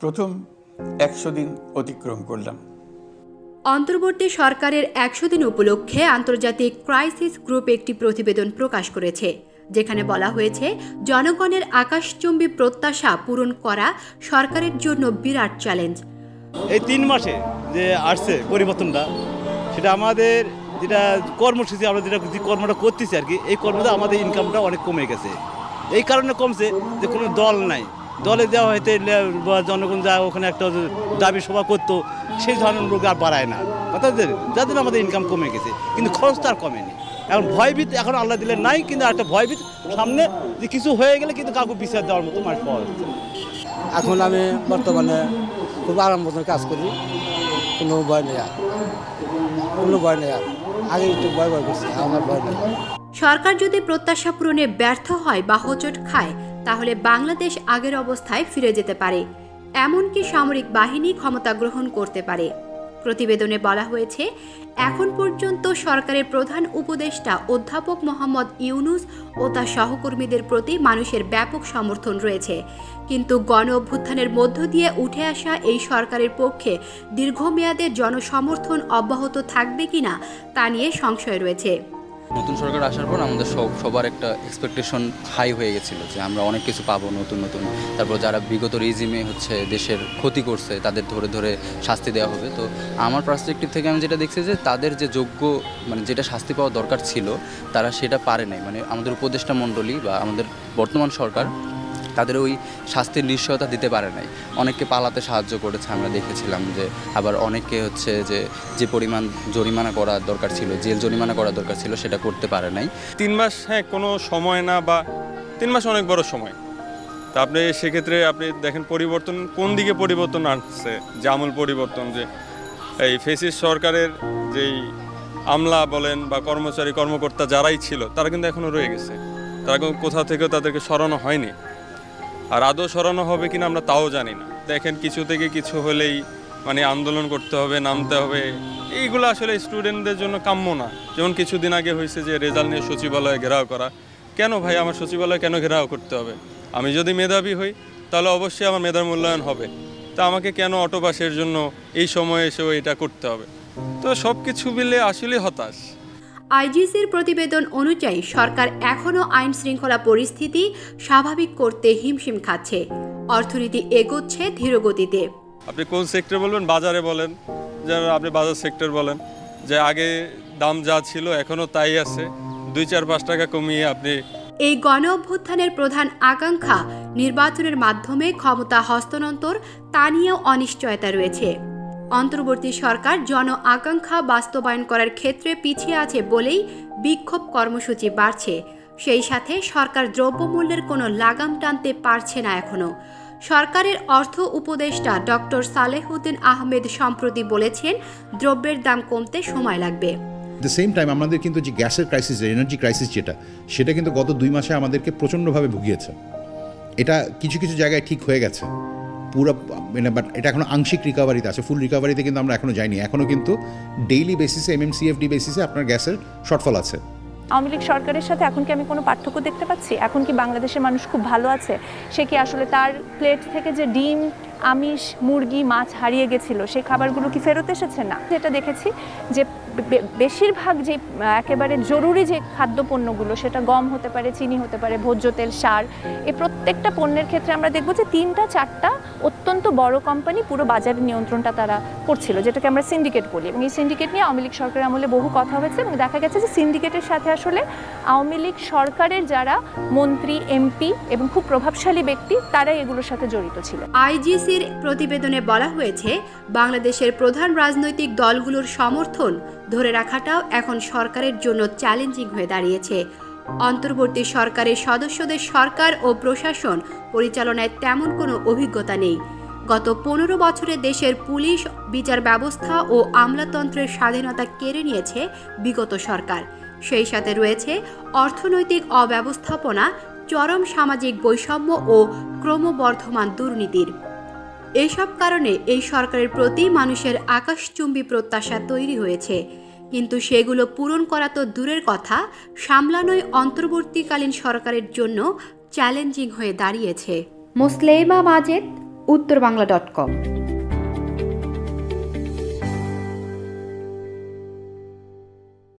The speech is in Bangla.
প্রথম 100 দিন অতিক্রম করলাম। অন্তর্বর্তী সরকারের 100 দিন উপলক্ষে আন্তর্জাতিক ক্রাইসিস গ্রুপ একটি প্রতিবেদন প্রকাশ করেছে, যেখানে বলা হয়েছে জনগণের আকাশচুম্বী প্রত্যাশা পূরণ করা সরকারের জন্য বিরাট চ্যালেঞ্জ। এই 3 মাসে যে আসছে পরিবর্তনটা, সেটা আমাদের যেটা কর্মসূচি আমরা যেটা কর্মটা করতেছি আর কি, এই কর্মটা আমাদের ইনকামটা অনেক কমে গেছে। এই কারণে কমছে যে কোনো দল নাই, দলে দেওয়া হয়তো জনগণ যা ওখানে একটা দাবি সভা করতো, সেই ধরনের লোক আর বাড়ায় না, অর্থাৎ যাদের আমাদের ইনকাম কমে গেছে, কিন্তু খরচটা আর কমেনি। এখন ভয়ভীত এখন আল্লাহ দিলে নাই, কিন্তু একটা ভয়ভীত সামনে যে কিছু হয়ে গেলে কিন্তু কাউকে বিচার দেওয়ার মতো মানুষ পাওয়া যাচ্ছে। এখন আমি বর্তমানে খুব আরাম মতন কাজ করি, কোনো ভয় নেই আর, কোনো ভয় নেই আর। আগে একটু ভয় করছি, আমার ভয় নেই। সরকার যদি প্রত্যাশা পূরণে ব্যর্থ হয় বা হোঁচট খায়, তাহলে বাংলাদেশ আগের অবস্থায় ফিরে যেতে পারে, এমনকি সামরিক বাহিনী ক্ষমতা গ্রহণ করতে পারে। প্রতিবেদনে বলা হয়েছে, এখন পর্যন্ত সরকারের প্রধান উপদেষ্টা অধ্যাপক মোহাম্মদ ইউনূস ও তার সহকর্মীদের প্রতি মানুষের ব্যাপক সমর্থন রয়েছে, কিন্তু গণ অভ্যুত্থানের মধ্য দিয়ে উঠে আসা এই সরকারের পক্ষে দীর্ঘমেয়াদে জনসমর্থন অব্যাহত থাকবে কিনা তা নিয়ে সংশয় রয়েছে। নতুন সরকার আসার পর আমাদের সবার একটা এক্সপেকটেশন হাই হয়ে গেছিলো যে আমরা অনেক কিছু পাবো নতুন। তারপর যারা বিগত রেজিমে দেশের ক্ষতি করছে তাদের ধরে ধরে শাস্তি দেওয়া হবে। তো আমার পার্সপেক্টিভ থেকে আমি যেটা দেখছি যে তাদের যে যোগ্য যেটা শাস্তি পাওয়া দরকার ছিল তারা সেটা পারে নাই। আমাদের উপদেষ্টা মণ্ডলী বা আমাদের বর্তমান সরকার তাদের ওই শাস্তির নিশ্চয়তা দিতে পারে নাই। অনেককে পালাতে সাহায্য করেছে আমরা দেখেছিলাম, যে আবার অনেকে যে পরিমাণ জরিমানা করা দরকার ছিল, জেল জরিমানা করা দরকার ছিল, সেটা করতে পারে নাই। 3 মাস কোনো সময় না, বা 3 মাস অনেক বড় সময়। তা আপনি সেক্ষেত্রে আপনি দেখেন পরিবর্তন কোন দিকে পরিবর্তন আসছে, যে আমূল পরিবর্তন, যে এই ফ্যাসিস্ট সরকারের যেই আমলা বলেন বা কর্মকর্তা যারাই ছিল তারা কিন্তু এখনও রয়ে গেছে, তারা কোথাও থেকেও তাদেরকে সরানো হয়নি। আর আদৌ সরানো হবে কিনা আমরা তাও জানি না। দেখেন কিছু থেকে কিছু হলেই আন্দোলন করতে হবে, নামতে হবে, এইগুলো আসলে স্টুডেন্টদের জন্য কাম্য না। যেমন কিছুদিন আগে হয়েছে যে রেজাল্ট নিয়ে সচিবালয়ে ঘেরাও করা। কেন ভাই আমার সচিবালয় কেন ঘেরাও করতে হবে? আমি যদি মেধাবী হই তাহলে অবশ্যই আমার মেধার মূল্যায়ন হবে, তা আমাকে কেন অটোপাসের জন্য এই সময়ে এসেও এটা করতে হবে? তো সব কিছু মিলে আসলে হতাশ। আইজিসির প্রতিবেদন অনুযায়ী সরকার এখনও আইন শৃঙ্খলা পরিস্থিতি স্বাভাবিক করতে হিমশিম খাচ্ছে, অর্থনীতি এগোচ্ছে ধীরগতিতে। আপনি কোন সেক্টর বলবেন? বাজারে বলেন, যেন আপনি বাজার সেক্টর বলেন, যে আগে দাম যা ছিল এখনও তাই আছে, 2-4-5 টাকা কমিয়ে আপনি। এই গণ অভ্যুত্থানের প্রধান আকাঙ্ক্ষা নির্বাচনের মাধ্যমে ক্ষমতা হস্তান্তর, তা নিয়েও অনিশ্চয়তা রয়েছে। অন্তর্বর্তী সরকার জন আকাঙ্ক্ষা বাস্তবায়ন করার ক্ষেত্রে পিছিয়ে আছে বলেই বিক্ষোভ কর্মসূচি বাড়ছে। সেই সাথে সরকার দ্রব্যমূল্যের কোনো লাগাম টানতে পারছে না এখনো। সরকারের অর্থ উপদেষ্টা ডক্টর সালেহুদ্দিন আহমেদ সম্প্রতি বলেছেন, দ্রব্যের দাম কমতে সময় লাগবে। দ্য সেম টাইম আমাদের কিন্তু যে গ্যাসের ক্রাইসিস, এনার্জি ক্রাইসিস সেটা কিন্তু গত 2 মাসে আমাদেরকে প্রচণ্ডভাবে ভুগিয়েছে। এটা কিছু কিছু জায়গায় ঠিক হয়ে গেছে পুরো, বাট এটা এখনো আংশিক রিকভারিতে আছে, ফুল রিকভারিতে কিন্তু আমরা এখনো যাইনি। এখনো কিন্তু ডেইলি বেসিসে, MMCFD বেসিসে আপনার গ্যাসের শর্টফল আছে। আওয়ামী লীগ সরকারের সাথে এখন কি আমি কোনো পার্থক্য দেখতে পাচ্ছি? এখন কি বাংলাদেশের মানুষ খুব ভালো আছে? সে কি আসলে তার প্লেট থেকে যে ডিম, আমিষ, মুরগি, মাছ হারিয়ে গেছিল, সেই খাবারগুলো কি ফেরত এসেছে? না। যেটা দেখেছি যে বেশিরভাগ যে একেবারে জরুরি যে খাদ্যপণ্যগুলো, সেটা গম হতে পারে, চিনি হতে পারে, ভোজ্য তেল, সার, এই প্রত্যেকটা পণ্যের ক্ষেত্রে আমরা দেখব যে 3-4টা অত্যন্ত বড় কোম্পানি পুরো বাজারের নিয়ন্ত্রণটা তারা করছিল, যেটাকে আমরা সিন্ডিকেট বলি। এবং এই সিন্ডিকেট নিয়ে আওয়ামী লীগ সরকারের আমলে বহু কথা হয়েছে, এবং দেখা গেছে যে সিন্ডিকেটের সাথে আসলে আওয়ামী লীগ সরকারের যারা মন্ত্রী, এমপি এবং খুব প্রভাবশালী ব্যক্তি, তারাই এগুলোর সাথে জড়িত ছিল। আইজিসির প্রতিবেদনে বলা হয়েছে, বাংলাদেশের প্রধান রাজনৈতিক দলগুলোর সমর্থন ধরে রাখাটাও এখন সরকারের জন্য চ্যালেঞ্জিং হয়ে দাঁড়িয়েছে। অন্তর্বর্তী সরকারের সদস্যদের সরকার ও প্রশাসন পরিচালনায় তেমন কোনো অভিজ্ঞতা নেই। গত 15 বছরে দেশের পুলিশ, বিচার ব্যবস্থা ও আমলাতন্ত্রের স্বাধীনতা কেড়ে নিয়েছে বিগত সরকার। সেই সাথে রয়েছে অর্থনৈতিক অব্যবস্থাপনা, চরম সামাজিক বৈষম্য ও ক্রমবর্ধমান দুর্নীতির। এসব কারণে এই সরকারের প্রতি মানুষের আকাশচুম্বী প্রত্যাশা তৈরি হয়েছে, কিন্তু সেগুলো পূরণ করা তো দূরের কথা, সামলানোই অন্তর্বর্তীকালীন সরকারের জন্য চ্যালেঞ্জিং হয়ে দাঁড়িয়েছে। মুসলেমা মাজেদ, uttorBangla.com।